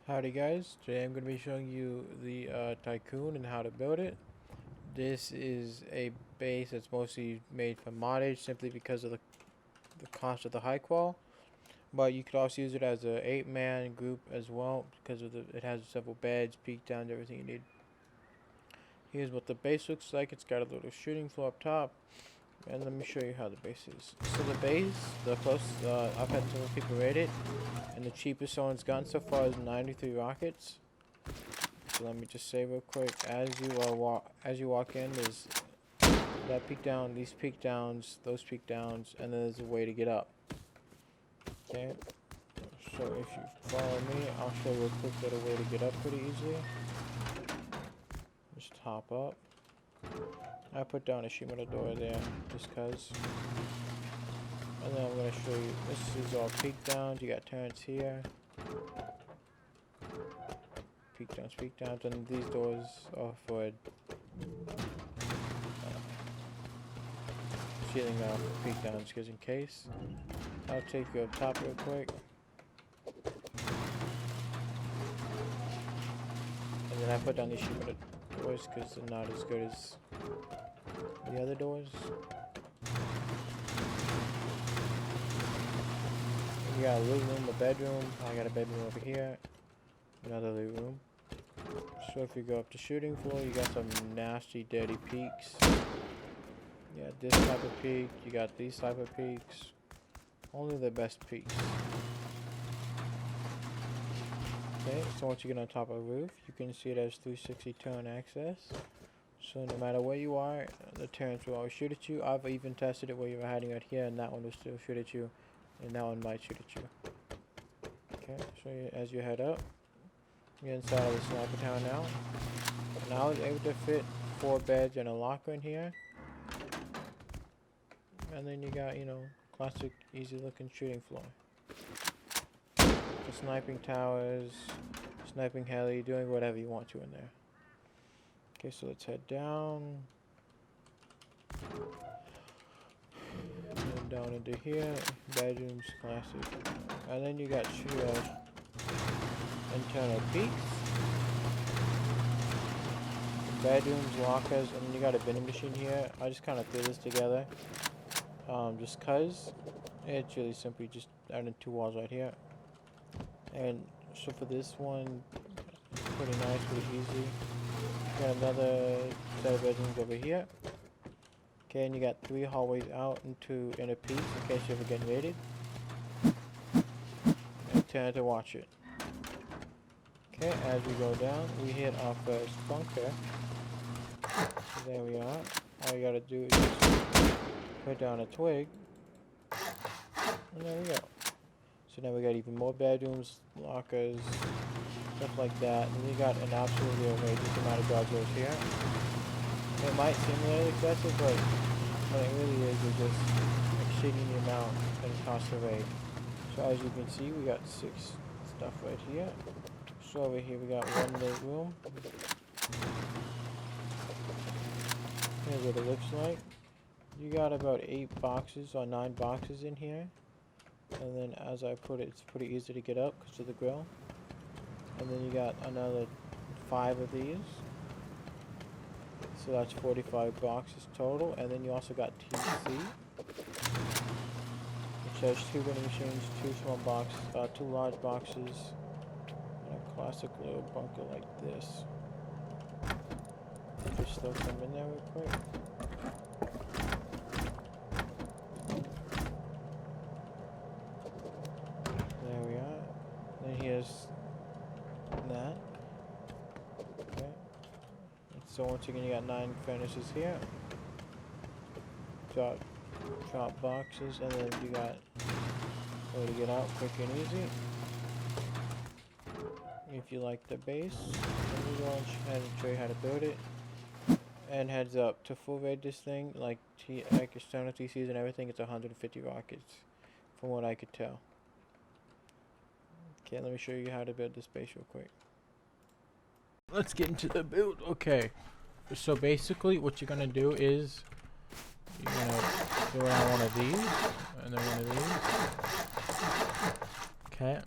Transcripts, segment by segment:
Howdy guys, today I'm going to be showing you the Tycoon and how to build it. This is a base that's mostly made for moddage simply because of the cost of the high qual. But you could also use it as a 8-man group as well because of it has several beds, peak downs, everything you need. Here's what the base looks like. It's got a little shooting floor up top. And let me show you how the base is. So the base, I've had several people rate it, and the cheapest someone's gotten so far is 93 rockets. So let me just say real quick, as you walk in, there's that peak down, these peak downs, those peak downs, and then there's a way to get up. Okay. So if you follow me, I'll show you a quick little way to get up pretty easily. Just hop up. I put down a sheet metal door there, just cause. And then I'm gonna show you, this is all peak downs, you got turrets here. Peak downs, and these doors are for shielding off peak downs, because in case. I'll take you up top real quick. And then I put down these sheet metal doors, because they're not as good as the other doors. You got a loot room, a bedroom. I got a bedroom over here. Another loot room. So if you go up to shooting floor, you got some nasty, dirty peaks. You got this type of peak. You got these type of peaks. Only the best peaks. Okay, so once you get on top of the roof, you can see it has 360 turn access. So no matter where you are, the turrets will always shoot at you. I've even tested it where you were hiding right here, and that one will still shoot at you, and that one might shoot at you. Okay, so as you head up, you're inside of the sniper tower now. And I was able to fit 4 beds and a locker in here. And then you got, classic, easy-looking shooting floor. The sniping towers, sniping heli, doing whatever you want to in there. Okay, so let's head down. And down into here, bedrooms, classic. And then you got internal peaks. Bedrooms, lockers, and then you got a vending machine here. I just kind of threw this together. Just cause it's really simply just adding 2 walls right here. And so for this one, pretty nice, pretty easy. Got another set of bedrooms over here. Okay, and you got 3 hallways out into inner peaks in case you ever get raided. And turn to watch it. Okay, as we go down, we hit our first bunker. So there we are. All you gotta do is just put down a twig. And there we go. So now we got even more bedrooms, lockers, stuff like that. And we got an absolutely outrageous amount of guard doors here. It might seem a little excessive, but what it really is just exceeding the amount that it costs to raid. So as you can see, we got 6 stuff right here. So over here we got 1 loot room. Here's what it looks like. You got about 8 boxes or 9 boxes in here. And then as I put it, it's pretty easy to get up because of the grill. And then you got another 5 of these. So that's 45 boxes total. And then you also got TC, which has 2 vending machines, 2 small boxes, 2 large boxes, and a classic little bunker like this. Just throw some in there real quick. There we are. Then here's that. Okay. So once again, you got 9 furnaces here. Drop boxes, and then you got a way to get out quick and easy. If you like the base, let me go ahead and show you how to build it. And heads up, to full raid this thing, like external TCs and everything, it's 150 rockets, from what I could tell. Okay, let me show you how to build this base real quick. Let's get into the build. Okay, so basically what you're gonna do is you're gonna go around one of these, and then one of these. Okay.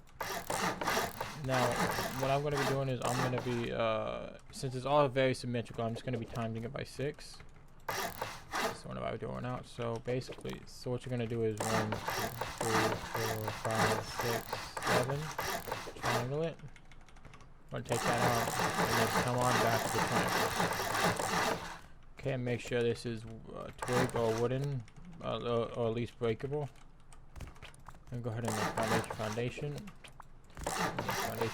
Now, what I'm going to be doing is I'm going to be, since it's all very symmetrical, I'm just going to be timing it by 6. So what am I doing out? So basically, so what you're going to do is 1, 2, 3, 4, 5, 6, 7. Triangle it. I'm going to take that out and then come on back to the triangle. Okay, and make sure this is twig or wooden, or at least breakable. And go ahead and make foundation.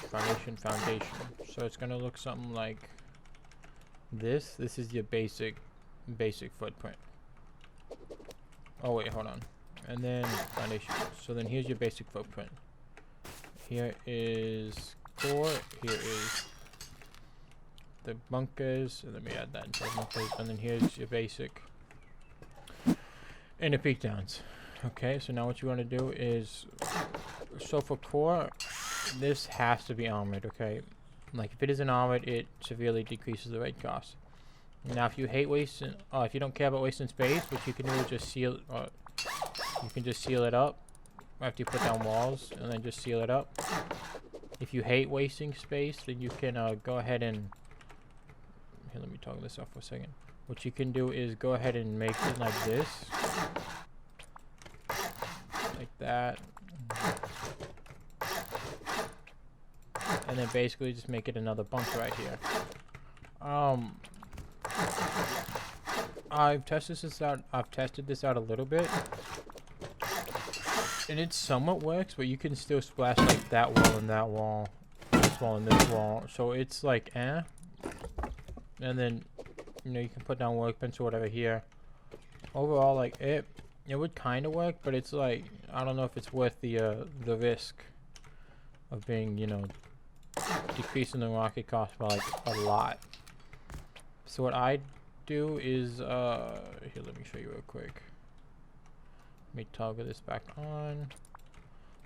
Foundation. So it's gonna look something like this. This is your basic footprint. Oh wait, hold on. And then foundation. So then here's your basic footprint. Here is core. Here is the bunkers. And let me add that into the bunkers. And then here's your basic and the peak downs. Okay, so now what you want to do is, so for core, this has to be armored, okay? Like if it isn't armored, it severely decreases the raid cost. Now if you hate wasting, if you don't care about wasting space, what you can do is just seal, you can just seal it up after you put down walls, and then just seal it up. If you hate wasting space, then you can go ahead and, here, let me toggle this off for a second. What you can do is go ahead and make it like this. Like that. And then basically just make it another bunker right here. I've tested this out a little bit. And it somewhat works, but you can still splash like that wall and that wall. This wall and this wall. So it's like And then, you know, you can put down workbench or whatever here. Overall, like it would kind of work, but it's like, I don't know if it's worth the risk of being, you know, decreasing the rocket cost by like a lot. So what I do is, here, let me show you real quick. Let me toggle this back on.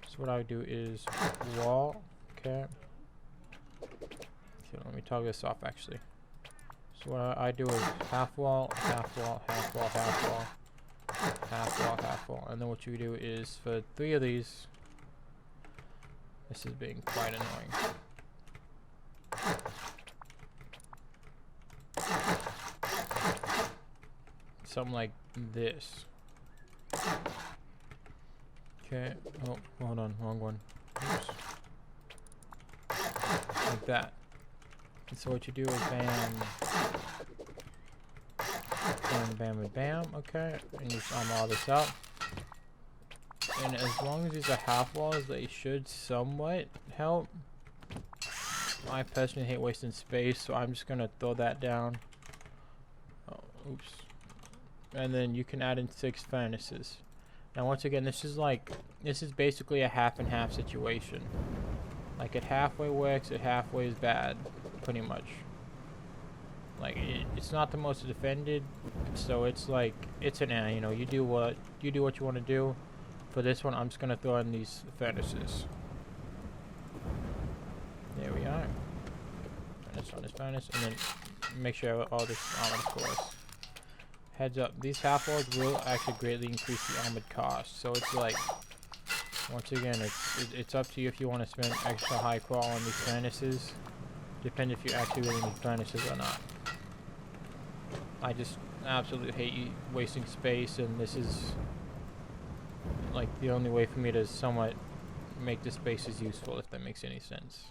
So what I do is wall, okay. So let me toggle this off actually. So what I do is half wall, half wall, half wall, half wall. Half wall, half wall, and then what you do is for 3 of these, this is being quite annoying. Something like this. Okay, oh, hold on, wrong one. Oops. Like that. And so what you do is bam. Bam, bam, and bam. Okay, and you just armor all this up. And as long as these are half walls, they should somewhat help. I personally hate wasting space, so I'm just gonna throw that down. Oh, oops. And then you can add in 6 furnaces. Now, once again, this is basically a half and half situation. Like it halfway works, it halfway is bad, pretty much. Like it's not the most defended, so it's like it's an you know, you do what you want to do. For this one, I'm just gonna throw in these furnaces. There we are. Furnace on this furnace, and then make sure all this armor, of course. Heads up, these half walls will actually greatly increase the armored cost. So it's like, once again, it's up to you if you want to spend extra high qual on these furnaces. Depends if you actually really need furnaces or not. I just absolutely hate wasting space, and this is like the only way for me to somewhat make the spaces useful, if that makes any sense.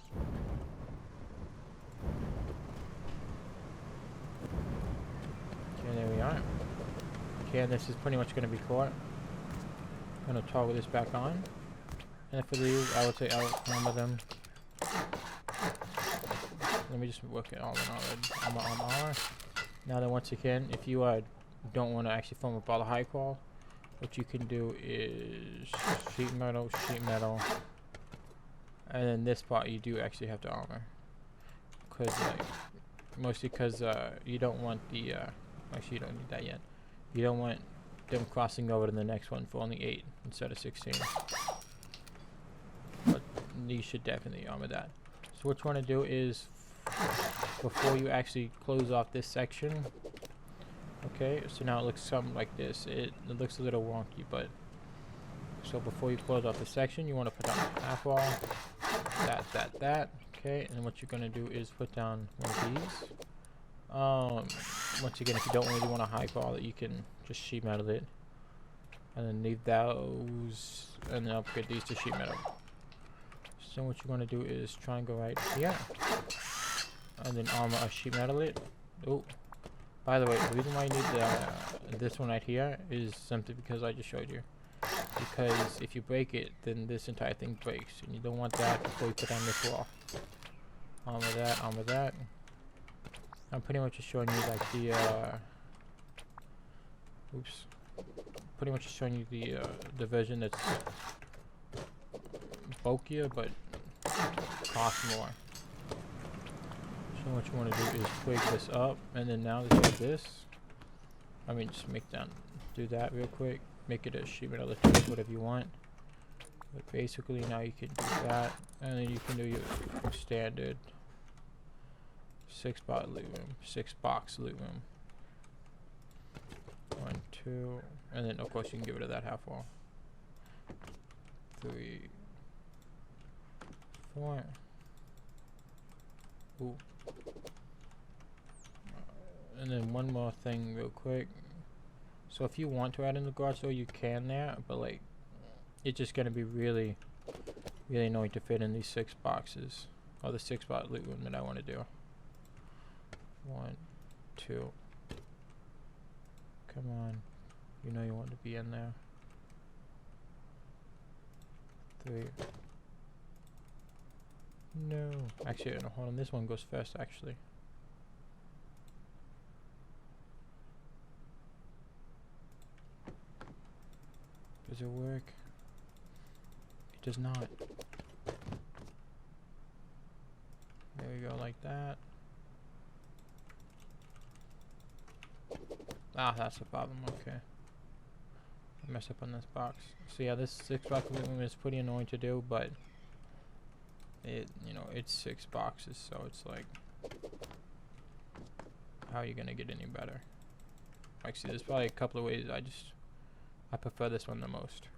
Okay, there we are. Okay, and this is pretty much going to be core. I'm going to toggle this back on. And for these, I would say I'll armor them. Let me just work it all in already. Armor. Now then, once again, if you don't want to actually form up all the high qual, what you can do is sheet metal, and then this part you do actually have to armor, because mostly because you don't want the actually you don't need that yet. You don't want them crossing over to the next one for only 8 instead of 16. But you should definitely armor that. So what you want to do is, before you actually close off this section, okay, so now it looks something like this. It looks a little wonky, but so before you close off the section, you want to put down half wall, that. Okay, and what you're gonna do is put down one of these. Once again, if you don't really want to high ball it, you can just sheet metal it, and then leave those, and then upgrade these to sheet metal. So what you want to do is try and go right here, and then armor sheet metal it. Oh, by the way, the reason why you need this one right here is simply because I just showed you. Because if you break it, then this entire thing breaks, and you don't want that before you put down this wall. Armor that, armor that. I'm pretty much just showing you like the oops. Pretty much just showing you the version that's bulkier but costs more. So what you want to do is twig this up, and then now that you have this, I mean just do that real quick. Make it a sheet metal, whatever you want. But basically now you can do that, and then you can do your standard 6-box loot room. 1, 2, and then of course you can get rid of that half wall. 3, 4. Ooh. And then one more thing real quick. So if you want to add in the garage door, you can there, but like it's just gonna be really annoying to fit in these 6 boxes, or the 6-box loot room that I want to do. 1, 2. Come on, you know you want to be in there. 3. No, actually, no, hold on. This one goes first, actually. Does it work? It does not. There we go, like that. Ah, that's the problem. Okay. I messed up on this box. So yeah, this 6-box room is pretty annoying to do, but it's 6 boxes, so it's like, how are you gonna get any better? Actually, there's probably a couple of ways. I prefer this one the most.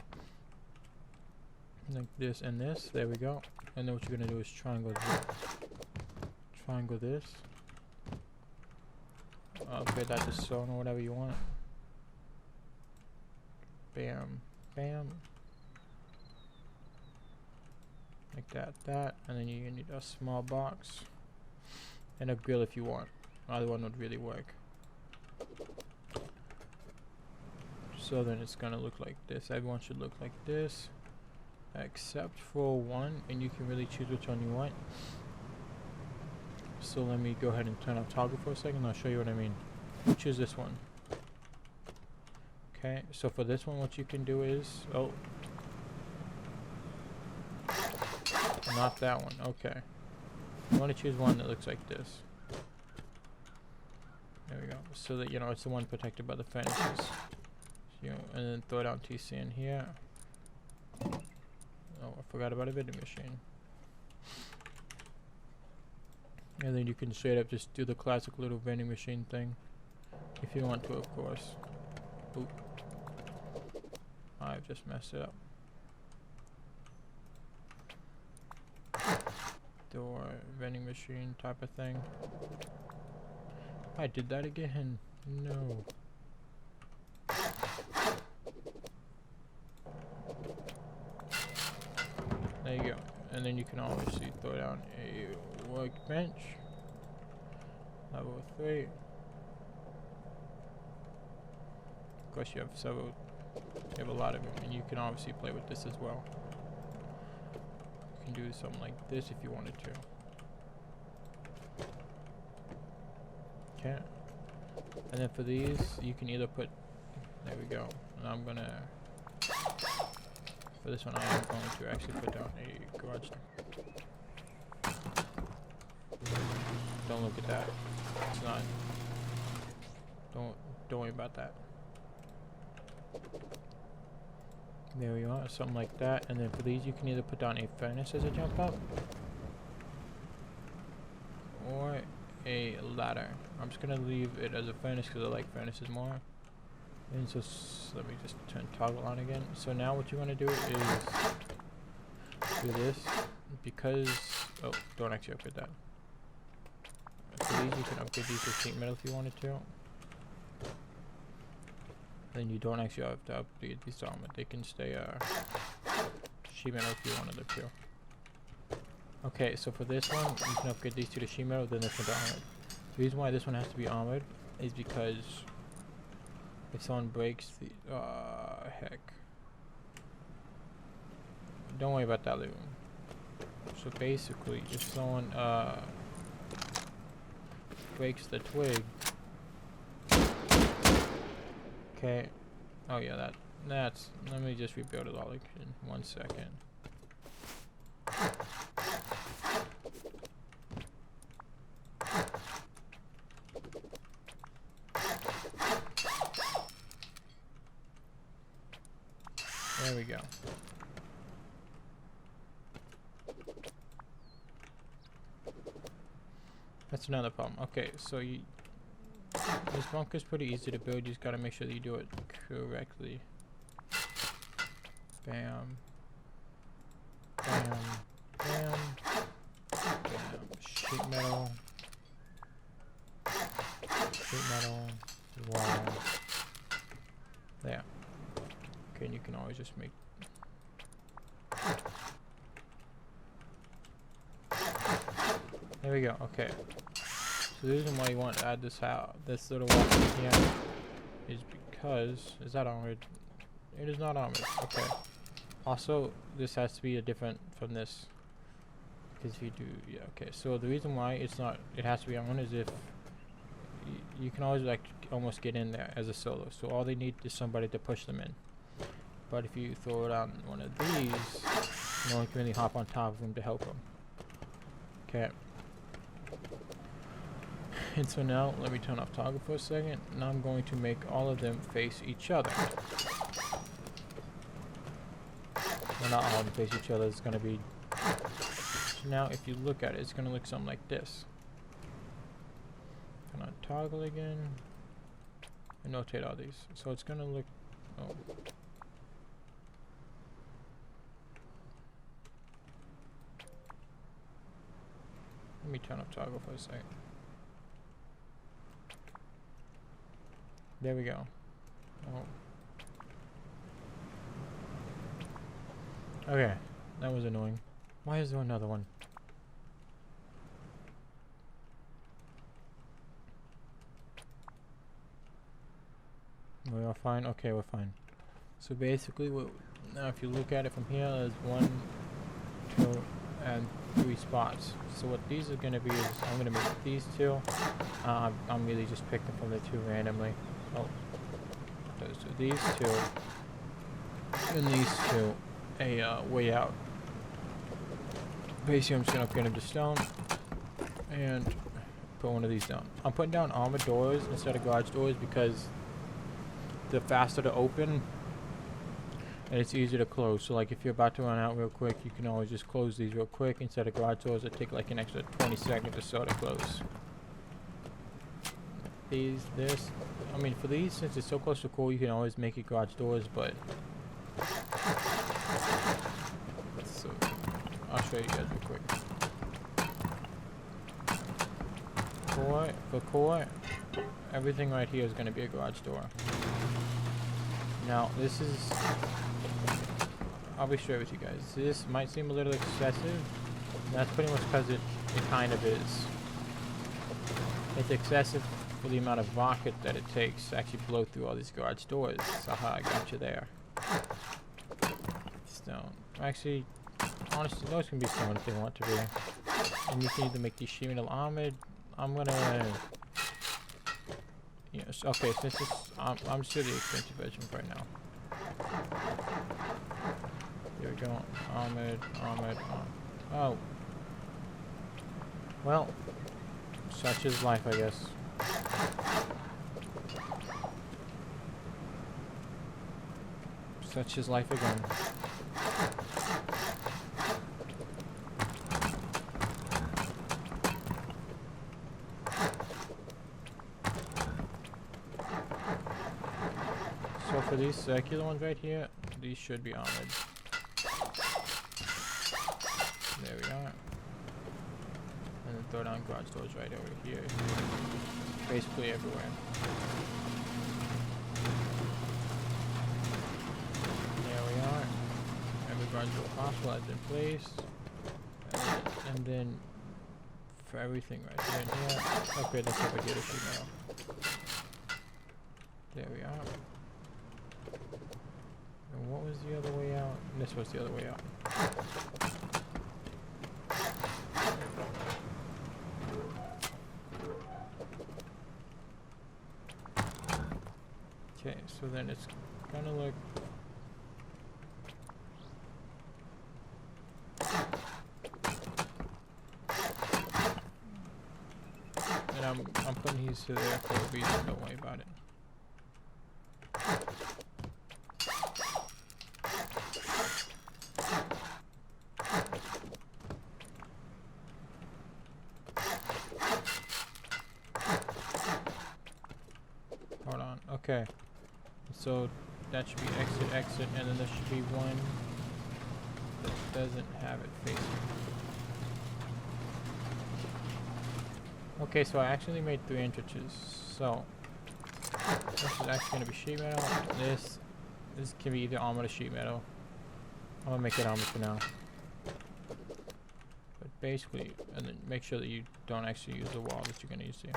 Like this and this. There we go. And then what you're gonna do is triangle this. Upgrade that to stone or whatever you want. Bam, bam. Like that, and then you need a small box and a grill if you want. Either one would really work. So then it's gonna look like this. Everyone should look like this, except for one, and you can really choose which one you want. So let me go ahead and turn on toggle for a second. I'll show you what I mean. Choose this one. Okay, so for this one, what you can do is, oh, not that one. Okay, you want to choose one that looks like this. There we go. So that it's the one protected by the fences. So, and then throw down TC in here. Oh, I forgot about a vending machine. And then you can straight up just do the classic little vending machine thing, if you want to, of course. Oop. I've just messed it up. Door, vending machine type of thing. I did that again. No. There you go. And then you can obviously throw down a workbench. Level 3. Of course you have a lot of them, and you can obviously play with this as well. You can do something like this if you wanted to. Okay. And then for these, you can either put, there we go. And I'm gonna, for this one I am going to actually put down a garage door. Don't look at that. It's not, don't worry about that. There we are, something like that. And then for these, you can either put down a furnace as a jump up, or a ladder. I'm just gonna leave it as a furnace because I like furnaces more. And so let me just turn toggle on again. So now what you want to do is do this. because oh, don't actually upgrade that. So these you can upgrade these to sheet metal if you wanted to. Then you don't actually have to upgrade these to armor. They can stay sheet metal if you wanted them to. Okay, so for this one, you can upgrade these two to sheet metal, then this one to armored. The reason why this one has to be armored is because if someone breaks the heck. Don't worry about that loot. So basically, if someone breaks the twig. Okay. Oh yeah, that's. Let me just rebuild it all like in 1 second. There we go. That's another problem. Okay, so this bunker's pretty easy to build. You just gotta make sure that you do it correctly. Bam. Bam. Bam. Bam. Sheet metal. Sheet metal. Wall. There. Okay, and you can always just make. There we go. Okay. So the reason why you want to add this little wall in here is because is that armored? It is not armored. Okay. Also, this has to be a different from this because if you do, yeah. Okay. So the reason why it has to be armored is if you can always like almost get in there as a solo. So all they need is somebody to push them in. But if you throw it on one of these, no one can really hop on top of them to help them. Okay. And so now, let me turn off toggle for a second. Now I'm going to make all of them face each other. Well, not all of them face each other. It's going to be... So now, if you look at it, it's going to look something like this. Turn on toggle again. And rotate all these. So it's going to look... Oh. Let me turn off toggle for a second. There we go. Oh. Okay, that was annoying. Why is there another one? We are fine? Okay, we're fine. So basically, now if you look at it from here, there's 1, 2, and 3 spots. So what these are going to be is I'm going to make these two. I'm really just picking from the two randomly. Oh, so these two and these two a way out. Basically, I'm just going to upgrade them to stone and put one of these down. I'm putting down armored doors instead of garage doors because they're faster to open and it's easier to close. So like if you're about to run out real quick, you can always just close these real quick instead of garage doors that take like an extra 20 seconds or so to close. I mean for these, since it's so close to core, you can always make it garage doors, but so I'll show you guys real quick. For core, everything right here is going to be a garage door. Now this is, I'll be straight with you guys, this might seem a little excessive, and that's pretty much because it kind of is. It's excessive for the amount of rocket that it takes to actually blow through all these garage doors. Haha, I got you there. Stone. Actually, honestly, those can be stone if they want to be. And you can either make these sheet metal armored. I'm gonna... Yes, okay, since this I'm still the expensive version right now. Here we go. Armored. Oh. Well, such is life, I guess. Such is life again. So for these circular ones right here, these should be armored. There we are. And then throw down garage doors right over here. Basically everywhere. There we are. Every garage door possible has been placed. And then for everything right here and here. Okay, let's hope I get a sheet metal. There we are. And what was the other way out? This was the other way out. Okay, so then it's gonna look and I'm putting these to there for a reason, don't worry about it. Hold on, okay. So that should be exit, exit, and then there should be one that doesn't have it facing. Okay, so I actually made 3 entrances. So this is actually going to be sheet metal. This can be either armored or sheet metal. I'm gonna make it armored for now. But basically, and then make sure that you don't actually use the wall that you're gonna use here.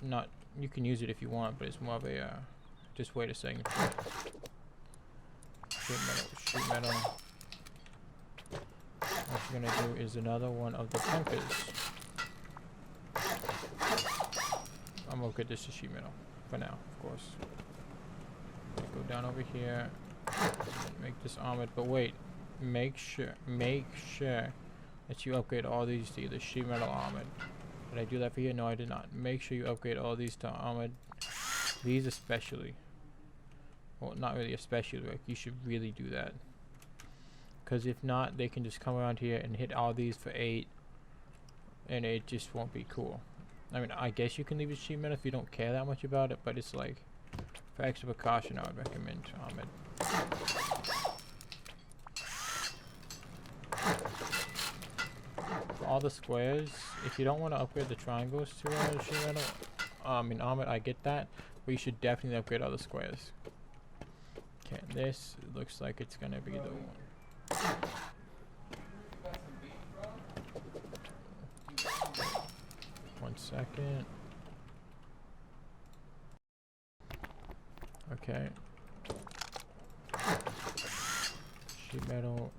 Not you can use it if you want, but it's more of a just wait a second. Sheet metal. What you're gonna do is another one of the bunkers. I'm gonna get this to sheet metal for now, of course. Go down over here, make this armored. But wait, make sure that you upgrade all these to either sheet metal armored. Did I do that for you? No, I did not. Make sure you upgrade all these to armored. These especially. Well, not really especially, like you should really do that. Because if not, they can just come around here and hit all these for 8. And it just won't be cool. I mean, I guess you can leave it sheet metal if you don't care that much about it, but it's like, for extra precaution, I would recommend armored. For all the squares, if you don't want to upgrade the triangles to sheet metal, in armored, I get that, but you should definitely upgrade all the squares. Okay, this looks like it's gonna be the one. 1 second. Okay. Sheet metal.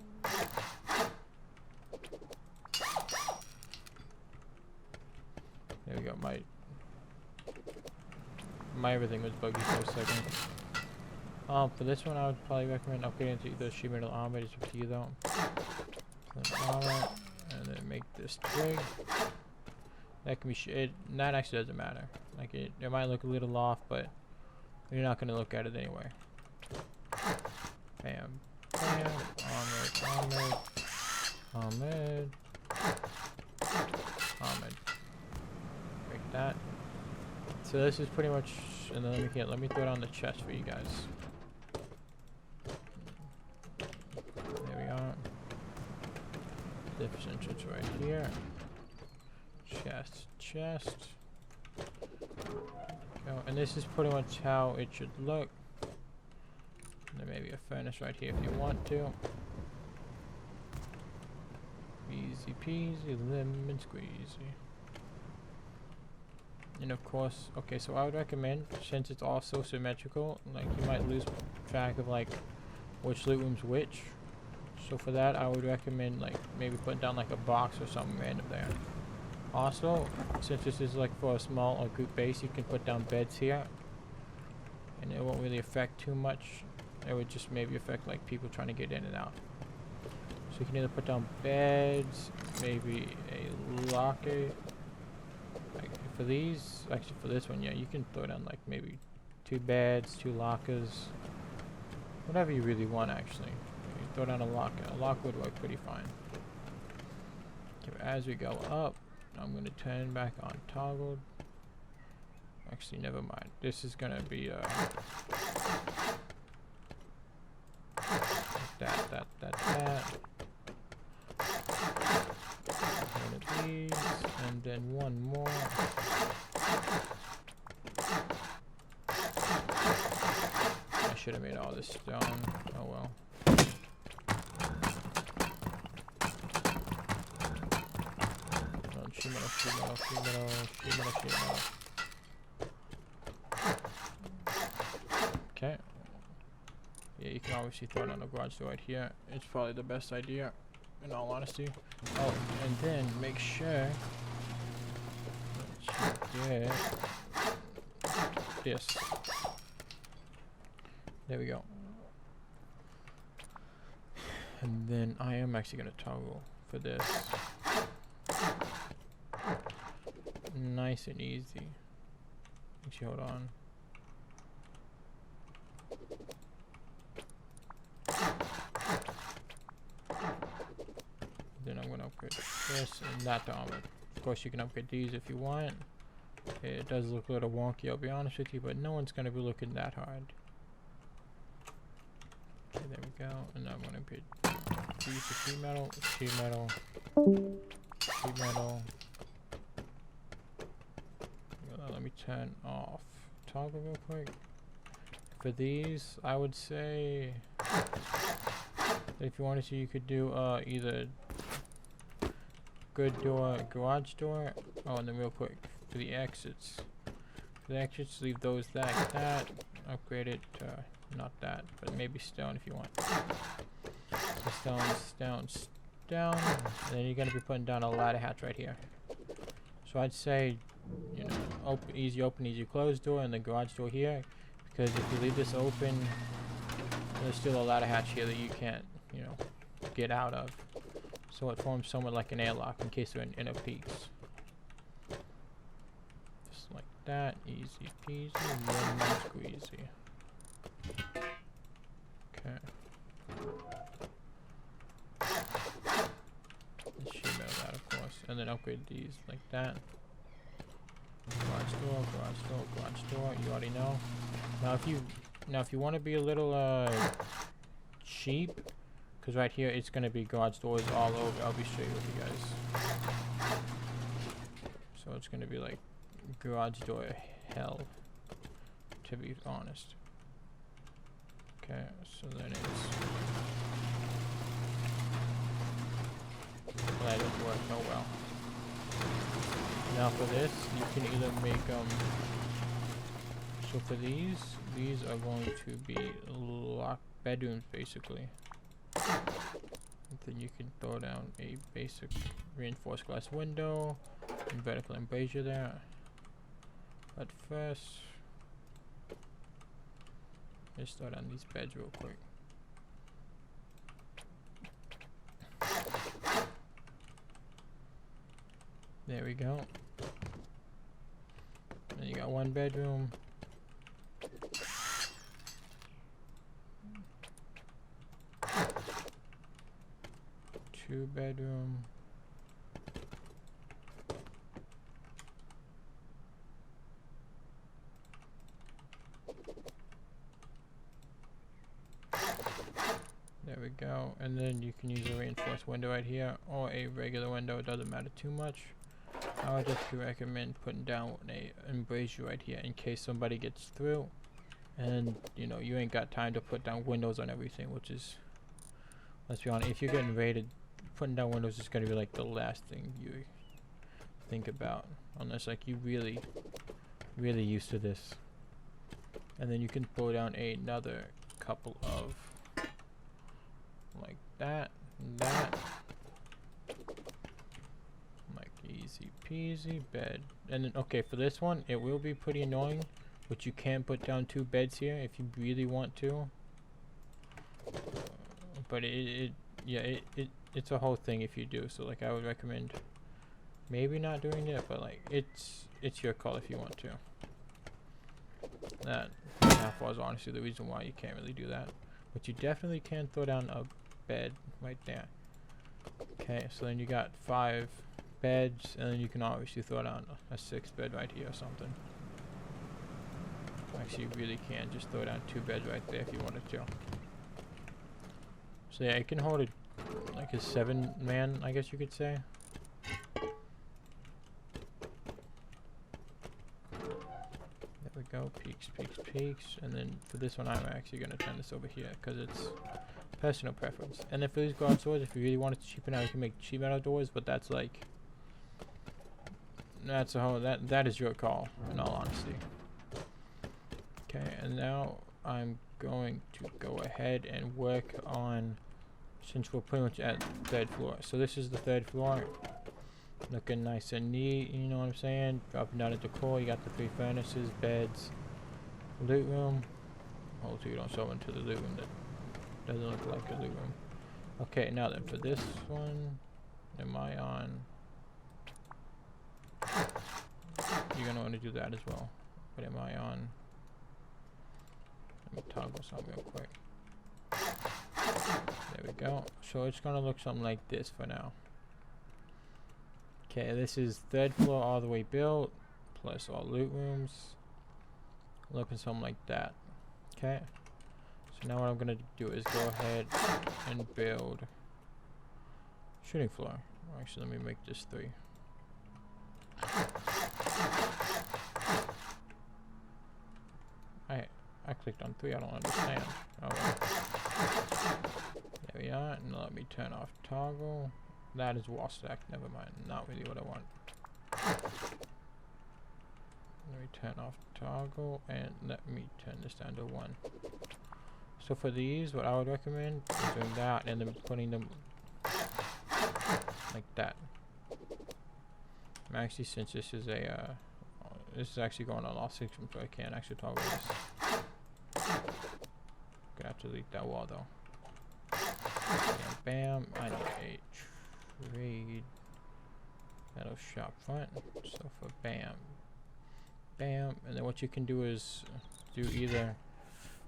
There we go. My everything was buggy for a second. For this one, I would probably recommend upgrading to either sheet metal armor. It's up to you though. So armor, and then make this twig. That can be that actually doesn't matter. Like it might look a little off, but you're not gonna look at it anyway. Bam, bam, armored. Break that. So this is pretty much, and then let me throw it on the chest for you guys. There we are. This entrance right here. Chest. Go. And this is pretty much how it should look. And there may be a furnace right here if you want to. Easy peasy, lemon squeezy. And of course, okay, so I would recommend, since it's all so symmetrical, like you might lose track of like which loot room's which. So for that, I would recommend like maybe putting down like a box or something random there. Also, since this is like for a small or group base, you can put down beds here, and it won't really affect too much. It would just maybe affect like people trying to get in and out. So you can either put down beds, maybe a locker. Like for these, actually for this one, yeah, you can throw down like maybe 2 beds, 2 lockers, whatever you really want actually. You throw down a locker. A locker would work pretty fine. Okay, as we go up, I'm going to turn back on toggled. Actually, never mind. This is going to be that. these, and then one more. I should have made all this stone. Oh well. Sheet metal, sheet metal, sheet metal, sheet metal, sheet metal. Okay. Yeah, you can obviously throw it on the garage door right here. It's probably the best idea, in all honesty. Oh, and then make sure that you get this. There we go. And then I am actually going to toggle for this. Nice and easy. Actually, hold on. Then I'm gonna upgrade this and that to armor. Of course, you can upgrade these if you want. It does look a little wonky, I'll be honest with you, but no one's gonna be looking that hard. Okay, there we go. And now I'm gonna upgrade these to sheet metal, sheet metal, sheet metal. Let me turn off toggle real quick. For these, I would say if you wanted to, you could do either good door, garage door. Oh, and then real quick for the exits. For the exits, leave those like that. Upgrade it to not that, but maybe stone if you want. So stone, and then you're gonna be putting down a ladder hatch right here. So I'd say, you know, easy open, easy close door, and the garage door here. Because if you leave this open, there's still a ladder hatch here that you can't, you know, get out of. So it forms somewhat like an airlock in case there are inner peaks. Just like that, easy peasy, lemon squeezy. Okay. Sheet metal that, of course, and then upgrade these like that. Garage door, garage door, garage door. You already know. Now, if you want to be a little cheap, because right here it's gonna be garage doors all over. I'll be straight with you guys. So it's gonna be like garage door hell, to be honest. Okay, so then it's that didn't work. Oh well. Now for this, you can either make so for these are going to be locked bedrooms basically. And then you can throw down a basic reinforced glass window and vertical embrasure there. But first, let's throw down these beds real quick. There we go. And you got one bedroom. Two bedroom. There we go. And then you can use a reinforced window right here or a regular window. It doesn't matter too much. I would just recommend putting down a embrasure right here in case somebody gets through, and you know you ain't got time to put down windows on everything, which is, let's be honest, if you're getting raided, putting down windows is gonna be like the last thing you think about, unless like you really used to this. And then you can throw down another couple of like that and that. Easy peasy bed. And then okay, for this one it will be pretty annoying, but you can put down two beds here if you really want to. But it's a whole thing if you do. So like I would recommend maybe not doing it, but like it's your call if you want to. That half was honestly the reason why you can't really do that. But you definitely can throw down a bed right there. Okay, so then you got 5 beds, and then you can obviously throw down a 6th bed right here or something. Actually, you really can just throw down 2 beds right there if you wanted to. So yeah, it can hold like a 7-man, I guess you could say. go. Peaks, peaks, peaks. And then for this one, I'm actually going to turn this over here because it's personal preference. And then for these garage doors, if you really wanted to cheapen out, you can make sheet metal doors, but that's like, that's a whole, that is your call, in all honesty. Okay, and now I'm going to go ahead and work on, since we're pretty much at third floor. So this is the third floor. Looking nice and neat, you know what I'm saying? Dropping down at the core, you got the 3 furnaces, beds, loot room. Hopefully you don't show into the loot room that doesn't look like a loot room. Okay, now then for this one, am I on? You're gonna want to do that as well. But am I on? Let me toggle something real quick. There we go. So it's gonna look something like this for now. Okay, this is third floor all the way built, plus all loot rooms. Looking something like that. Okay. So now what I'm gonna do is go ahead and build shooting floor. Actually, let me make this 3. I clicked on 3, I don't understand. Oh well. There we are, and let me turn off toggle. That is wall stack, never mind, not really what I want. Let me turn off toggle, and let me turn this down to 1. So for these, what I would recommend is doing that, and then putting them like that. Actually, since this is a, this is actually going on all 6, so I can't actually toggle this. Gonna have to delete that wall though. And bam, I need a trade metal shop front. So for bam, bam, and then what you can do is do either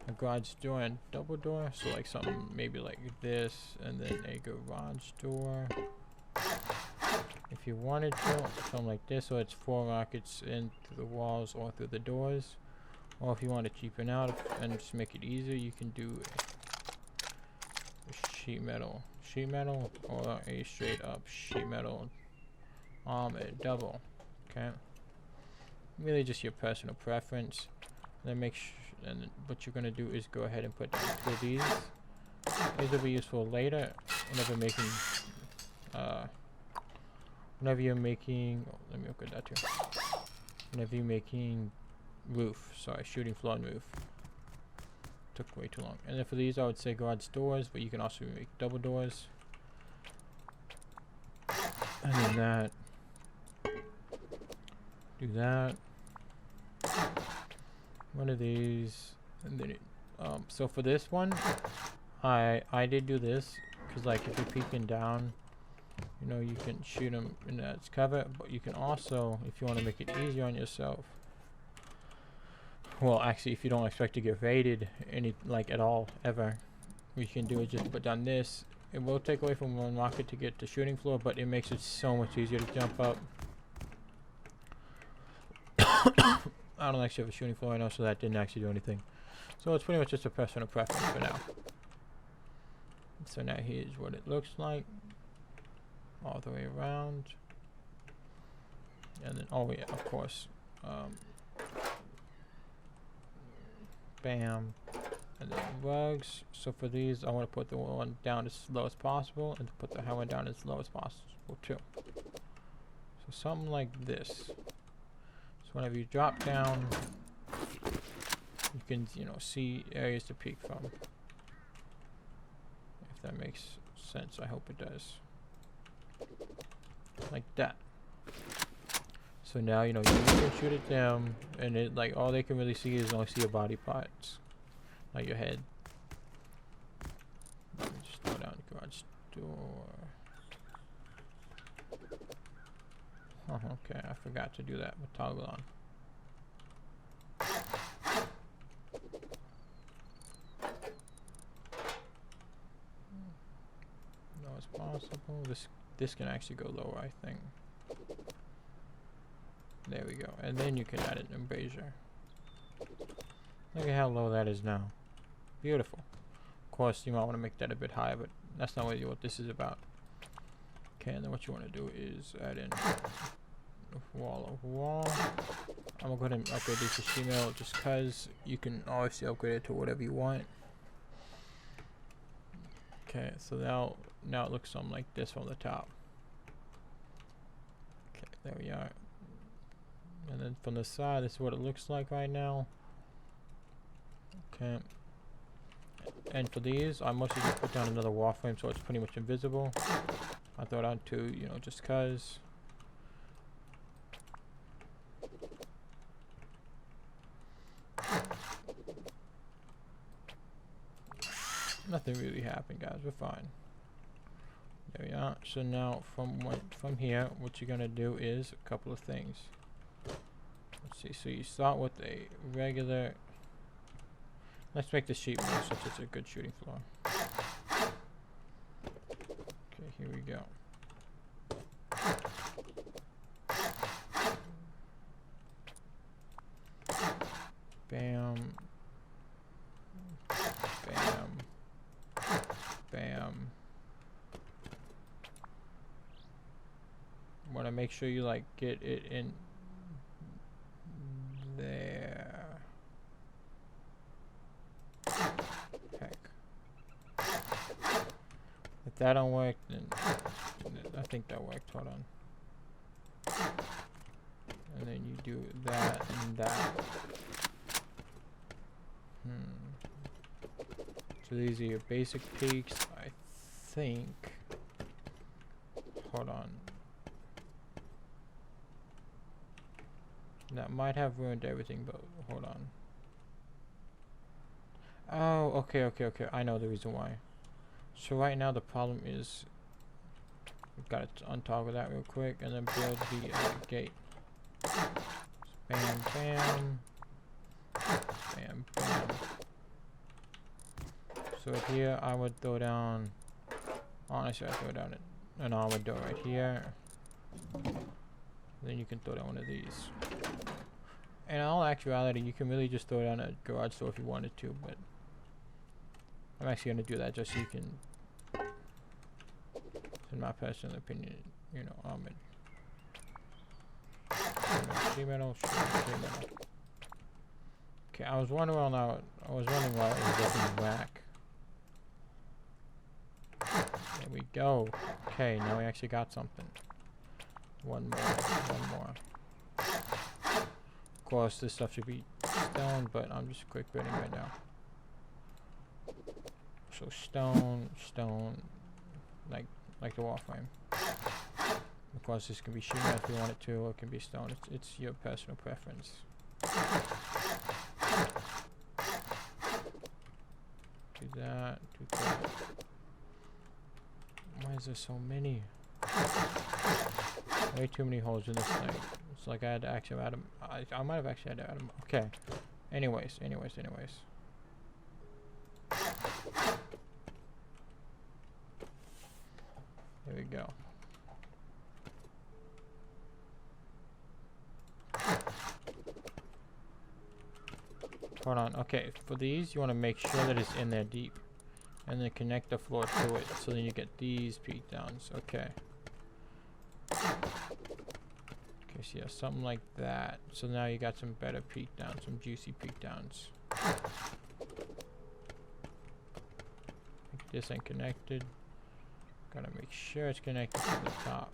a garage door and double door. So like something maybe like this, and then a garage door. If you wanted to, something like this, so it's 4 rockets in through the walls or through the doors. Or if you want to cheapen out and just make it easier, you can do a sheet metal, or a straight up sheet metal double. Okay, really just your personal preference. Then make and what you're gonna do is go ahead and put down 2 of these. These will be useful later whenever making whenever you're making. Oh, let me look at that too. Whenever you're making roof, sorry, shooting floor and roof. Took way too long. And then for these, I would say garage doors, but you can also make double doors. And then that. Do that. One of these, and then so for this one, I did do this because like if you're peeking down, you know, you can shoot them in its cover, but you can also, if you want to make it easier on yourself. Well, actually, if you don't expect to get raided at all ever, what you can do is just put down this. It will take away from 1 rocket to get to shooting floor, but it makes it so much easier to jump up. I don't actually have a shooting floor right now, so that didn't actually do anything. So it's pretty much just a personal preference for now. So now here's what it looks like all the way around, and then yeah, of course, bam, and then rugs. So for these, I want to put the one down as low as possible, and to put the one down as low as possible too. So something like this. So whenever you drop down, you can, you know, see areas to peek from. If that makes sense, I hope it does. Like that. So now, you know, you can shoot at them, and it, like, all they can really see is only see your body parts, not your head. Let me just throw down the garage door. Oh, okay, I forgot to do that with toggle on. No, it's possible. This can actually go lower, I think. There we go. And then you can add an embrasure. Look at how low that is now. Beautiful. Of course, you might want to make that a bit higher, but that's not really what this is about. Okay, and then what you want to do is add in wall of wall. I'm gonna go ahead and upgrade this to sheet metal just cause you can obviously upgrade it to whatever you want. Okay, so now it looks something like this from the top. Okay, there we are. And then from the side, this is what it looks like right now. Okay. And for these, I mostly just put down another wall frame so it's pretty much invisible. I throw it on two, you know, just cause. Nothing really happened, guys. We're fine. There we are. So now from here, what you're gonna do is a couple of things. Let's see. So you start with a regular. Let's make the sheet metal such it's a good shooting floor. Okay, here we go. Bam. Bam. Bam. Want to make sure you like get it in there. Heck. If that don't work, then I think that worked. Hold on. And then you do that and that. So these are your basic peaks, I think. Hold on. That might have ruined everything, but hold on. Oh, okay. I know the reason why. So right now the problem is, we've got to untoggle that real quick and then build the gate. Bam, bam. Bam, bam. So here I would throw down, honestly I throw down an armor door right here. Then you can throw down one of these. In all actuality, you can really just throw down a garage door if you wanted to, but I'm actually going to do that just so you can, in my personal opinion, you know, armored. Sheet metal. Okay, I was wondering why it was getting whack. There we go. Okay, now we actually got something. One more. Of course, this stuff should be stone, but I'm just quick building right now. So stone, like the wall frame. Of course, this can be sheet metal if you want it to, or it can be stone. It's your personal preference. Do that. Why is there so many? Way too many holes in this thing. It's like I had to actually add them. I might have actually had to add them. Okay. Anyways. There we go. Hold on. Okay, for these, you want to make sure that it's in there deep. And then connect the floor to it. So then you get these peak downs. Okay. Okay, so yeah, something like that. So now you got some better peak downs, some juicy peak downs. This ain't connected. Gotta make sure it's connected to the top.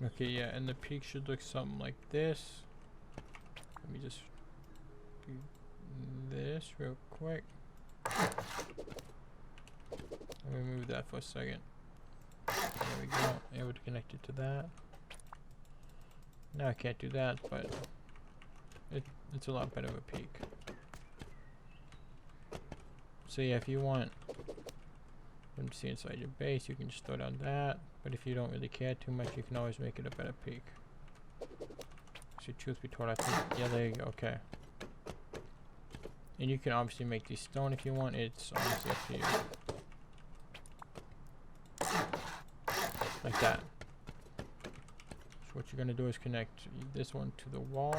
Okay, yeah, and the peak should look something like this. Let me just do this real quick. Let me move that for a second. There we go. Able to connect it to that. Now I can't do that, but it's a lot better of a peak. So yeah, if you want You can see inside your base, you can just throw down that. But if you don't really care too much, you can always make it a better peak. So truth be told, I think, yeah, there you go, okay. And you can obviously make these stone if you want, it's honestly up to you. Like that. So what you're gonna do is connect this one to the wall,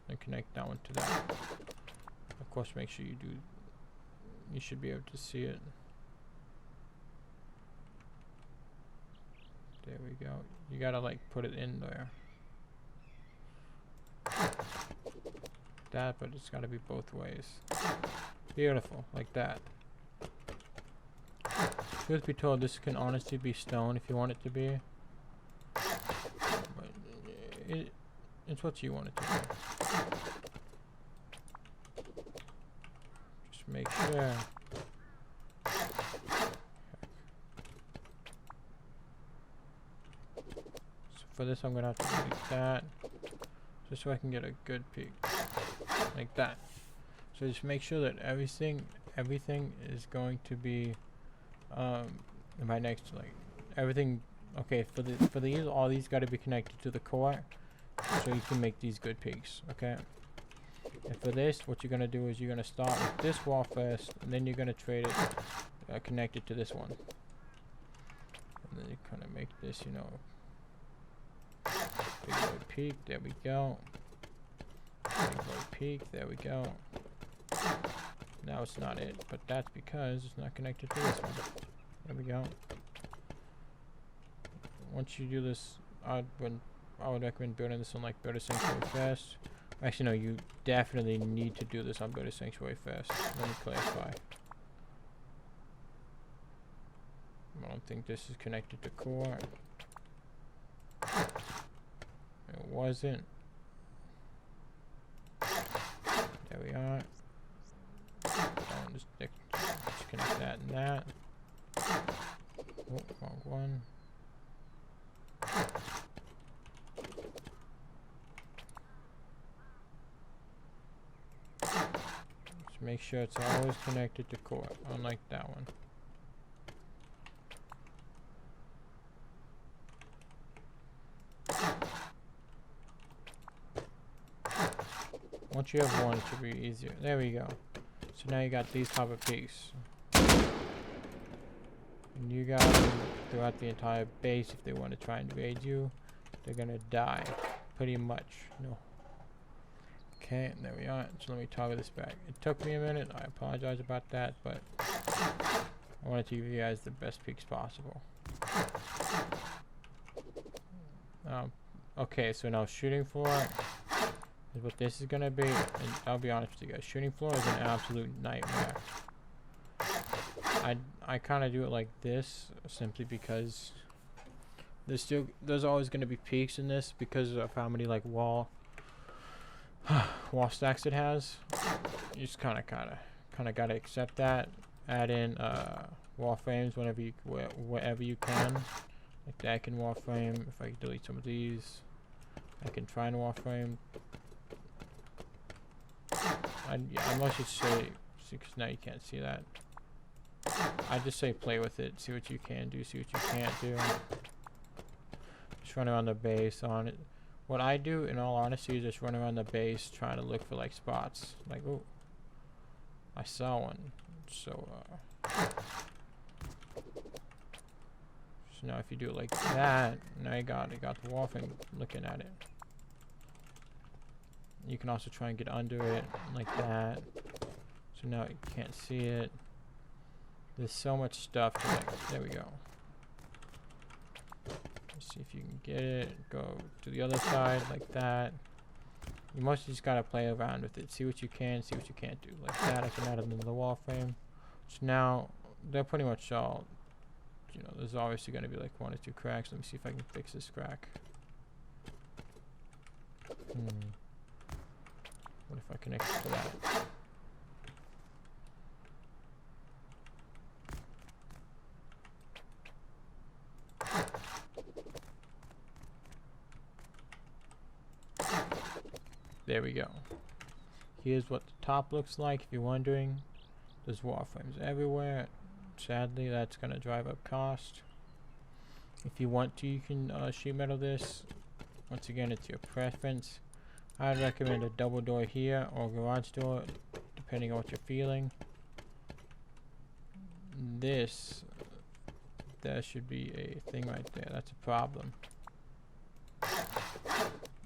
and connect that one to that. Of course, make sure you do, you should be able to see it. There we go. You gotta like put it in there. That, but it's gotta be both ways. Beautiful, like that. Truth be told, this can honestly be stone if you want it to be. But it's what you want it to be. Just make sure. For this, I'm gonna have to do like that, just so I can get a good peek, like that. So just make sure that everything is going to be right next to like everything. Okay, for these, all these got to be connected to the core, so you can make these good peaks. Okay. And for this, what you're gonna do is you're gonna start with this wall first, and then you're gonna trade it, connect it to this one, and then you kind of make this, you know. Big boy peak, there we go. Big boy peak, there we go. Now it's not it, but that's because it's not connected to this one. There we go. Once you do this, I would recommend building this on like Builder Sanctuary first. Actually, no, you definitely need to do this on Builder Sanctuary first. Let me clarify. I don't think this is connected to core. It wasn't. There we are. Just connect that and that. Oh, wrong one. Just make sure it's always connected to core, unlike that one. Once you have one, it should be easier. There we go. So now you got these type of peaks. And you got them throughout the entire base. If they want to try and invade you, they're gonna die. Pretty much. No. Okay, there we are. So let me toggle this back. It took me a minute. I apologize about that, but I wanted to give you guys the best peaks possible. Okay, so now shooting floor is what this is gonna be, and I'll be honest with you guys, shooting floor is an absolute nightmare. I kind of do it like this simply because there's always gonna be peaks in this because of how many like wall stacks it has. You just kind of gotta accept that. Add in wall frames wherever you can. Like that can wall frame. If I can delete some of these, I can try and wall frame. I must just say, because now you can't see that. I just say play with it, see what you can do, see what you can't do. Just run around the base on it. What I do, in all honesty, is just run around the base trying to look for like spots. Like, oh, I saw one. So now if you do it like that, now you got the wall frame looking at it. You can also try and get under it like that. So now you can't see it. There's so much stuff to like, there we go. Let's see if you can get it. Go to the other side like that. You mostly just gotta play around with it. See what you can, see what you can't do. Like that, I can add it into the wall frame. So now, they're pretty much all, you know, there's obviously gonna be like 1 or 2 cracks. Let me see if I can fix this crack. What if I connect it to that? There we go. Here's what the top looks like if you're wondering. There's wall frames everywhere. sadly that's gonna drive up cost. If you want to, you can sheet metal this. Once again, it's your preference. I'd recommend a double door here or garage door, depending on what you're feeling. This, there should be a thing right there. That's a problem.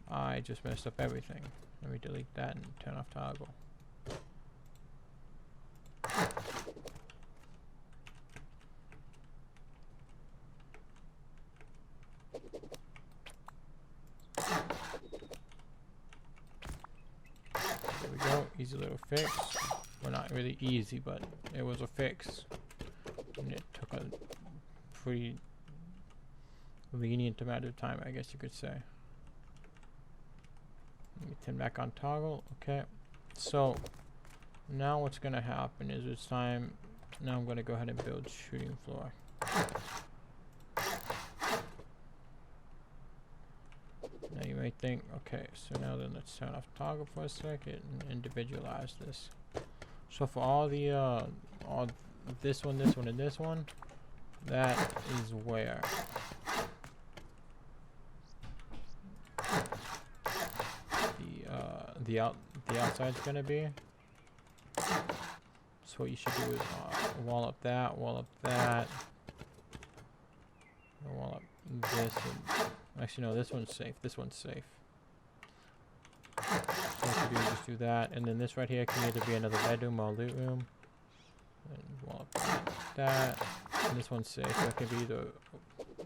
I just messed up everything. Let me delete that and turn off toggle. There we go, easy little fix. Well, not really easy, but it was a fix. And it took a pretty lenient amount of time, I guess you could say. Let me turn back on toggle. Okay, so now what's gonna happen is it's time. Now I'm gonna go ahead and build shooting floor. Now you may think, okay, so now then let's turn off toggle for a second and individualize this. So for all the all this one, and this one, that is where the outside's gonna be. So what you should do is wall up that, and wall up this, and actually no, this one's safe. This one's safe. So what you do is just do that, and then this right here can either be another bedroom or loot room. And wall up that, and this one's safe. So it can be either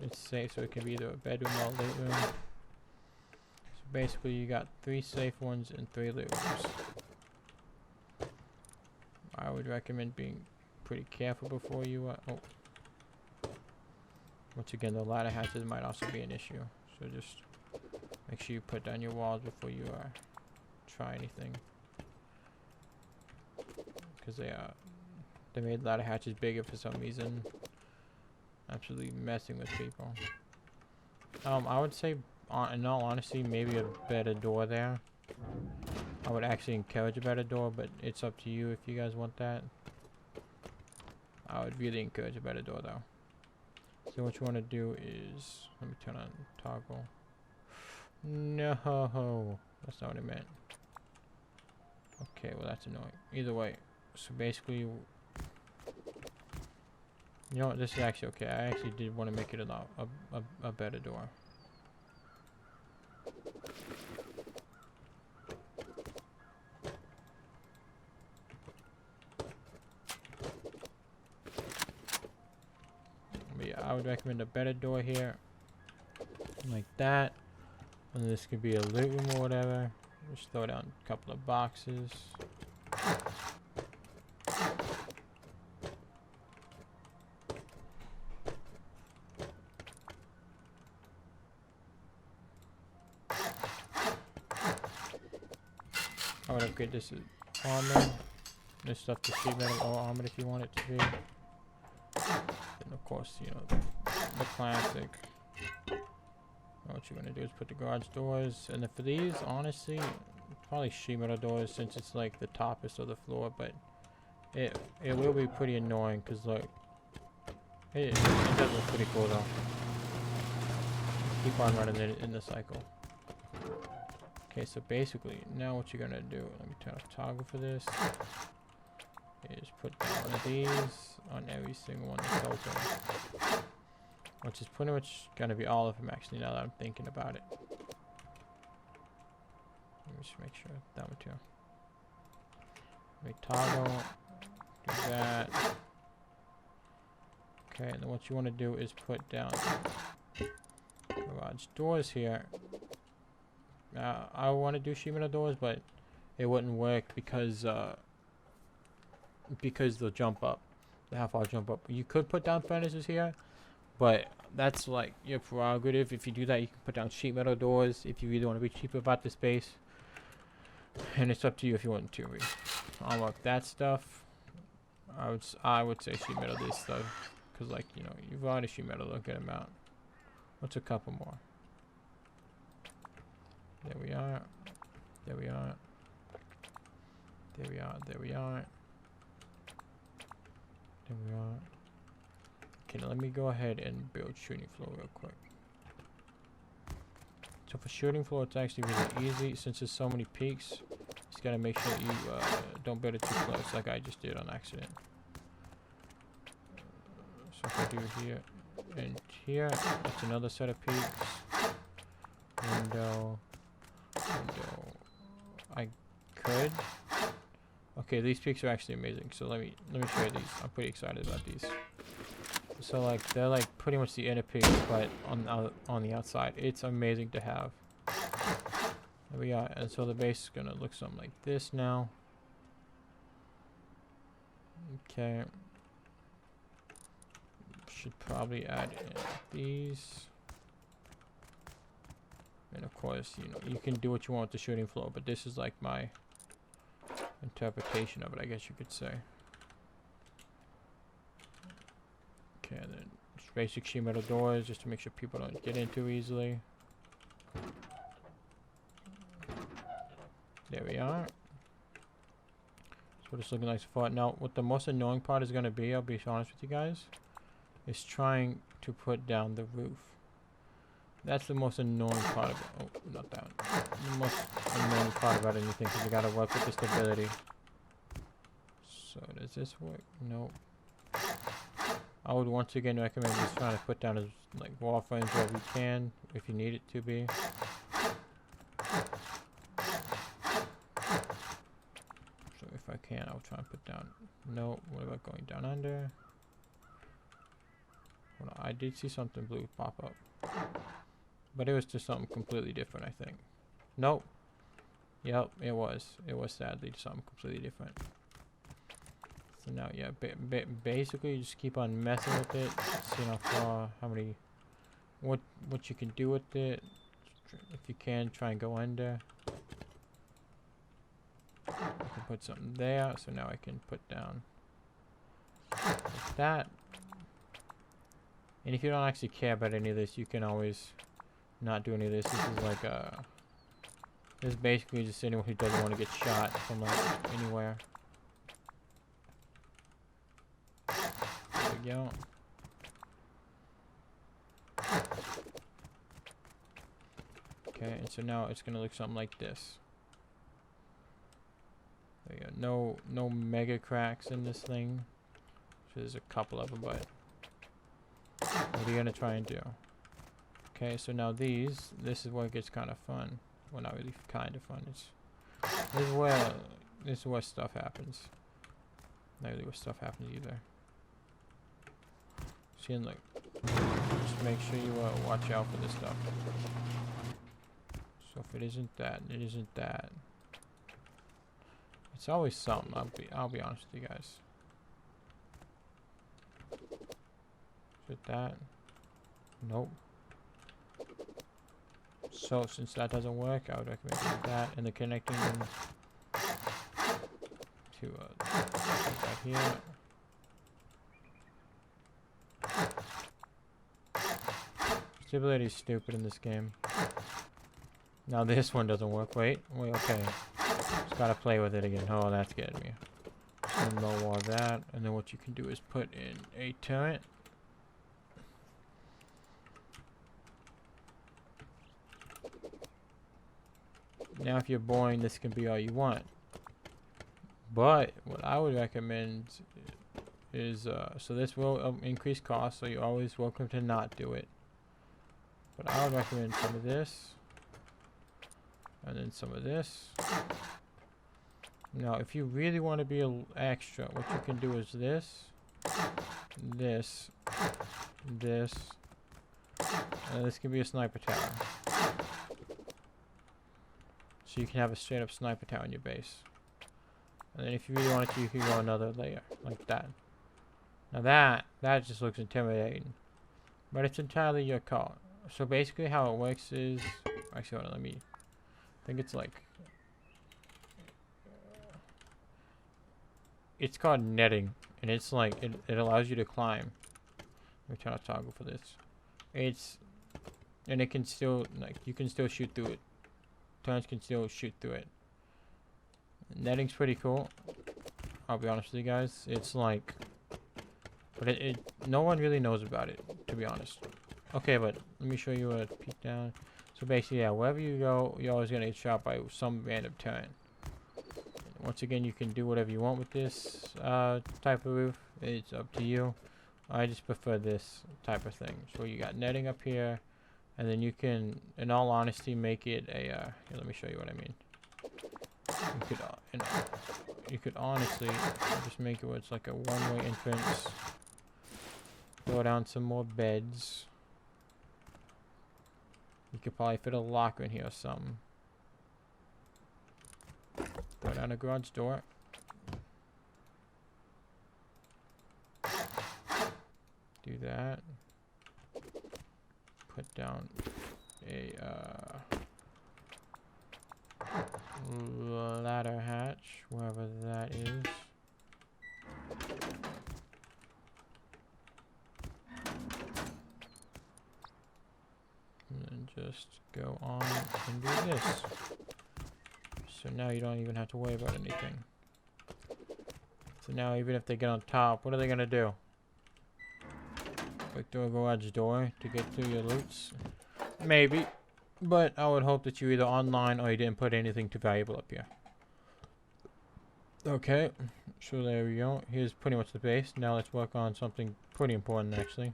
it's safe, so it can be either a bedroom or a loot room. So basically, you got 3 safe ones and 3 loot rooms. I would recommend being pretty careful before you. Once again, the ladder hatches might also be an issue, so just make sure you put down your walls before you try anything, because they made ladder hatches bigger for some reason, absolutely messing with people. I would say, in all honesty, maybe a better door there. I would actually encourage a better door, but it's up to you if you guys want that. I would really encourage a better door though. So what you want to do is, let me turn on toggle. No, that's not what I meant. Okay, well that's annoying. Either way, so basically, you know what, this is actually okay. I actually did want to make it a better door. But yeah, I would recommend a better door here, like that. And this could be a loot room or whatever. Just throw down a couple of boxes. I would upgrade this to armor. This stuff to sheet metal or armored if you want it to be. And of course, you know, the classic. What you're gonna do is put the garage doors, and then for these, honestly, probably sheet metal doors since it's like the toppest of the floor. But it will be pretty annoying because like it does look pretty cool though. Keep on running it in the cycle. Okay, so basically now what you're gonna do, let me turn off toggle for this, is put down one of these on every single one that's open. Which is pretty much gonna be all of them actually, now that I'm thinking about it. Let me just make sure that one too. Let me toggle, do that. Okay, and then what you want to do is put down garage doors here. Now, I want to do sheet metal doors, but it wouldn't work because they'll jump up. The half-wall jump up. You could put down furnaces here, but that's like your prerogative. If you do that, you can put down sheet metal doors if you really want to be cheap about the space. And it's up to you if you want to unlock that stuff. I would say sheet metal this stuff, because like, you know, you've already sheet metal a good amount. What's a couple more? There we are. There we are. There we are. There we are. There we are. Okay, let me go ahead and build shooting floor real quick. So for shooting floor, it's actually really easy since there's so many peaks. Just gotta make sure that you don't build it too close, like I just did on accident. So if I do here and here, that's another set of peaks. Window. I could. Okay, these peaks are actually amazing. So let me show you these. I'm pretty excited about these. So like they're like pretty much the inner peaks, but on the outside, it's amazing to have. There we are. And so the base is gonna look something like this now. Okay. Should probably add in these. And of course, you know, you can do what you want with the shooting floor, but this is like my interpretation of it, I guess you could say. Okay, and then just basic sheet metal doors, just to make sure people don't get in too easily. There we are. So it's looking nice so far. Now, what the most annoying part is going to be, I'll be honest with you guys, is trying to put down the roof. That's the most annoying part of it. Oh, not that one. The most annoying part about anything, because you got to work with the stability. So does this work? Nope. I would once again recommend just trying to put down as like wall frames wherever you can, if you need it to be. So if I can, I'll try and put down. No, what about going down under? Hold on, I did see something blue pop up, but it was just something completely different, I think. Nope. Yep, it was. It was sadly something completely different. So now, yeah, basically you just keep on messing with it, seeing how far, how many, what you can do with it. If you can, try and go under. I can put something there, so now I can put down like that. And if you don't actually care about any of this, you can always not do any of this. This is like this is basically just anyone who doesn't want to get shot from like anywhere. There we go. Okay, and so now it's gonna look something like this. There you go. No mega cracks in this thing. So there's a couple of them, but what are you gonna try and do? Okay, so now this is where it gets kind of fun. Well, not really kind of fun. This is where stuff happens. Not really where stuff happens either. See, and like, just make sure you watch out for this stuff. So if it isn't that, it isn't that. It's always something. I'll be honest with you guys. Is it that? Nope. So since that doesn't work, I would recommend doing that and then connecting them to right here. Stability is stupid in this game. Now this one doesn't work. Wait, okay. Just gotta play with it again. Oh, that's getting me. Just low wall that, and then what you can do is put in a turret. Now if you're boring, this can be all you want. But what I would recommend is, so this will increase cost, so you're always welcome to not do it. But I would recommend some of this, and then some of this. Now if you really want to be a little extra, what you can do is this, and this can be a sniper tower. So you can have a straight up sniper tower in your base. And then if you really wanted to, you can go another layer, like that. Now that just looks intimidating. But it's entirely your call. So basically how it works is, actually hold on, I think it's like, it's called netting. And it's like, it allows you to climb. Let me turn off toggle for this. And it can still, like, you can still shoot through it. Turrets can still shoot through it. Netting's pretty cool. I'll be honest with you guys. It's like, But no one really knows about it, to be honest. Okay, but let me show you a peek down. So basically, yeah, wherever you go, you're always gonna get shot by some random turret. Once again, you can do whatever you want with this type of roof. It's up to you. I just prefer this type of thing. So you got netting up here, and then you can, in all honesty, make it a. Here, let me show you what I mean. You could honestly just make it where it's like a one-way entrance. Throw down some more beds. You could probably fit a locker in here or something. Throw down a garage door. Do that. Put down a ladder hatch, wherever that is. And then just go on and do this. So now you don't even have to worry about anything. So now even if they get on top, what are they gonna do? Break through a garage door to get through your loots? Maybe. But I would hope that you either online or you didn't put anything too valuable up here. Okay, so there we go. Here's pretty much the base. Now let's work on something pretty important actually.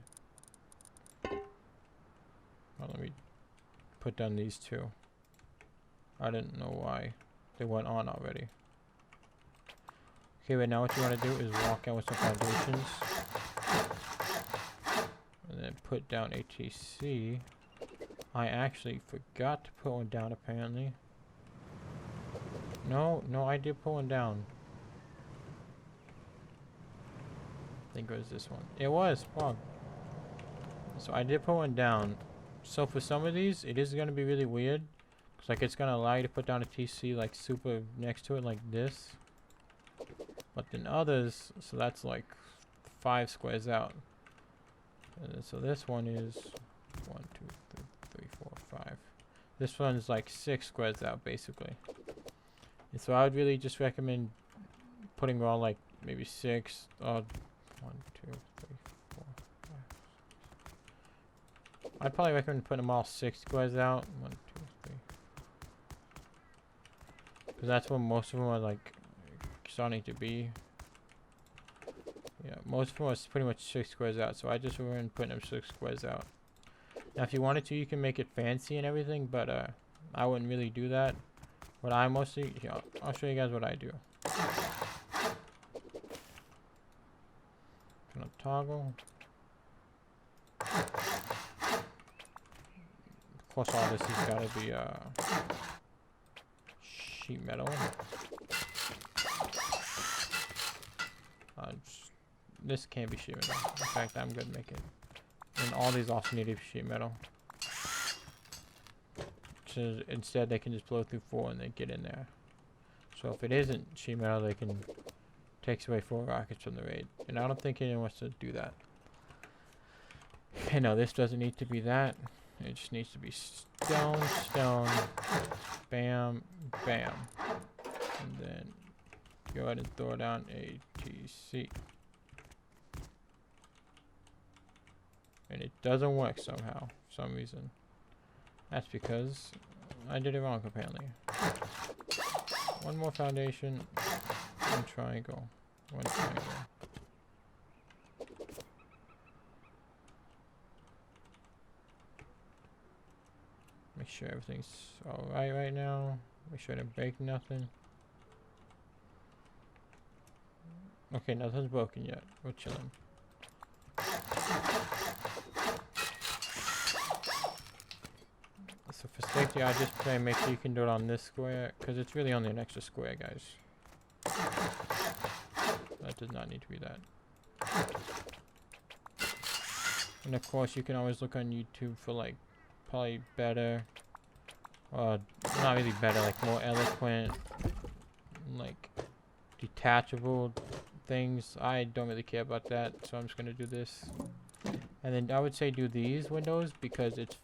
Well, let me put down these two. I didn't know why they went on already. Okay, but now what you want to do is walk out with some foundations. And then put down ATC. I actually forgot to put one down apparently. No, I did put one down. I think it was this one. It was, wrong. So I did put one down. So for some of these, it is going to be really weird. Cause like it's going to allow you to put down a TC like super next to it like this. But then others, so that's like 5 squares out. And so this one is 1, 2, 3, 4, 5. This one is like 6 squares out basically. And so I would really just recommend putting all like maybe 6 1, 2, 3, 4, 5. I'd probably recommend putting them all 6 squares out. 1, 2, 3. Because that's what most of them are like starting to be. Yeah, most of them are pretty much 6 squares out. So I just recommend putting them 6 squares out. Now if you wanted to, you can make it fancy and everything, but I wouldn't really do that. What I mostly, yeah, I'll show you guys what I do. Gonna toggle. Of course, all this has got to be sheet metal. This can't be sheet metal. In fact, I'm gonna make it. And all these also need to be sheet metal. So instead, they can just blow through 4 and they get in there. So if it isn't sheet metal, they can takes away 4 rockets from the raid. And I don't think anyone wants to do that. Okay, no, this doesn't need to be that. It just needs to be stone, stone, bam, bam. And then go ahead and throw down a TC. And it doesn't work somehow, for some reason. That's because I did it wrong, apparently. One more foundation, one triangle, one triangle. Make sure everything's alright right now. Make sure I didn't break nothing. Okay, nothing's broken yet. We're chilling. So for safety, I just make sure you can do it on this square, because it's really only an extra square, guys. That does not need to be that. And of course, you can always look on YouTube for like probably better, not really better, like more eloquent, like detachable things. I don't really care about that, so I'm just gonna do this. And then I would say do these windows because it's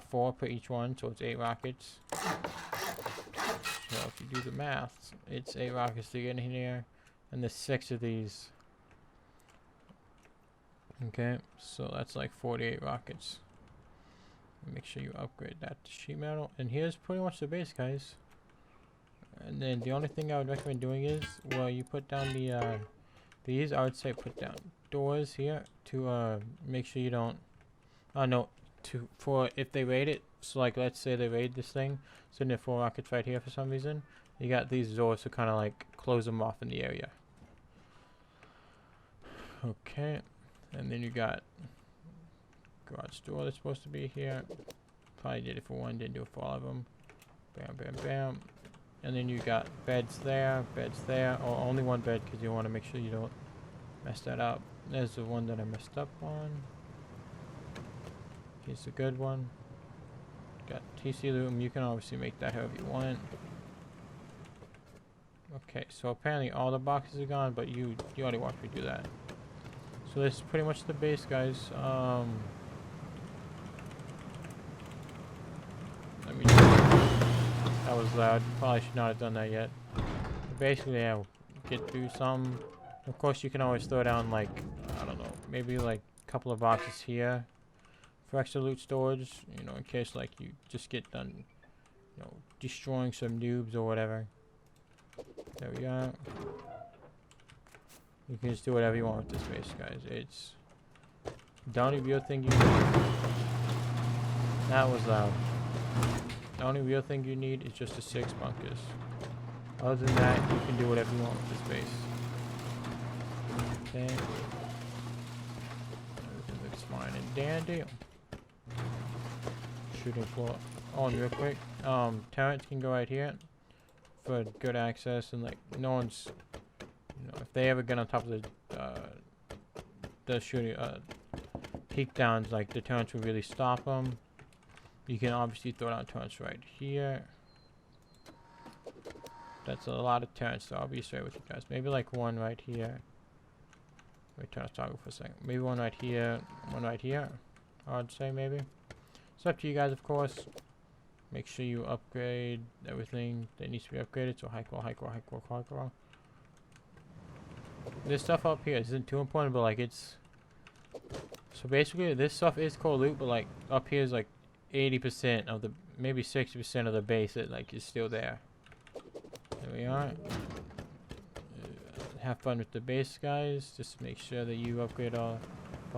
4 per each one, so it's 8 rockets. So if you do the math, it's 8 rockets to get in here, and there's 6 of these. Okay, so that's like 48 rockets. Make sure you upgrade that to sheet metal. And here's pretty much the base, guys. And then the only thing I would recommend doing is, well, you put down the, these, I would say put down doors here to, make sure you don't, no, for if they raid it, so like let's say they raid this thing, so there are 4 rockets right here for some reason, you got these doors to kind of like close them off in the area. Okay, and then you got garage door that's supposed to be here. Probably did it for one, didn't do it for all of them. Bam, bam, bam. And then you got beds there, or only one bed because you want to make sure you don't mess that up. There's the one that I messed up on. Here's a good one. Got TC loom. You can obviously make that however you want. Okay, so apparently all the boxes are gone, but you already watched me do that. So this is pretty much the base, guys. Let me. That was loud. Probably should not have done that yet. But basically, yeah, get through some. Of course, you can always throw down like, I don't know, maybe like a couple of boxes here for extra loot storage. You know, in case like you just get done, you know, destroying some noobs or whatever. There we go. You can just do whatever you want with this base, guys. It's the only real thing you need. That was loud. The only real thing you need is just the 6 bunkers. Other than that, you can do whatever you want with this base. Okay. Everything looks fine and dandy. Shooting floor on real quick. Turrets can go right here for good access, and like no one's, you know, if they ever get on top of the shooting peak downs, like the turrets will really stop them. You can obviously throw down turrets right here. That's a lot of turrets, so I'll be straight with you guys. Maybe like one right here. Wait, turn off toggle for a second. Maybe one right here, one right here. I'd say maybe. It's up to you guys, of course. Make sure you upgrade everything that needs to be upgraded. So high core. This stuff up here isn't too important, but like it's. So basically, this stuff is cool loot, but like up here is like 80% of the, maybe 60% of the base that like is still there. There we are. Have fun with the base, guys. Just make sure that you upgrade all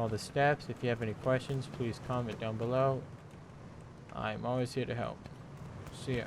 the steps. If you have any questions, please comment down below. I'm always here to help. See ya.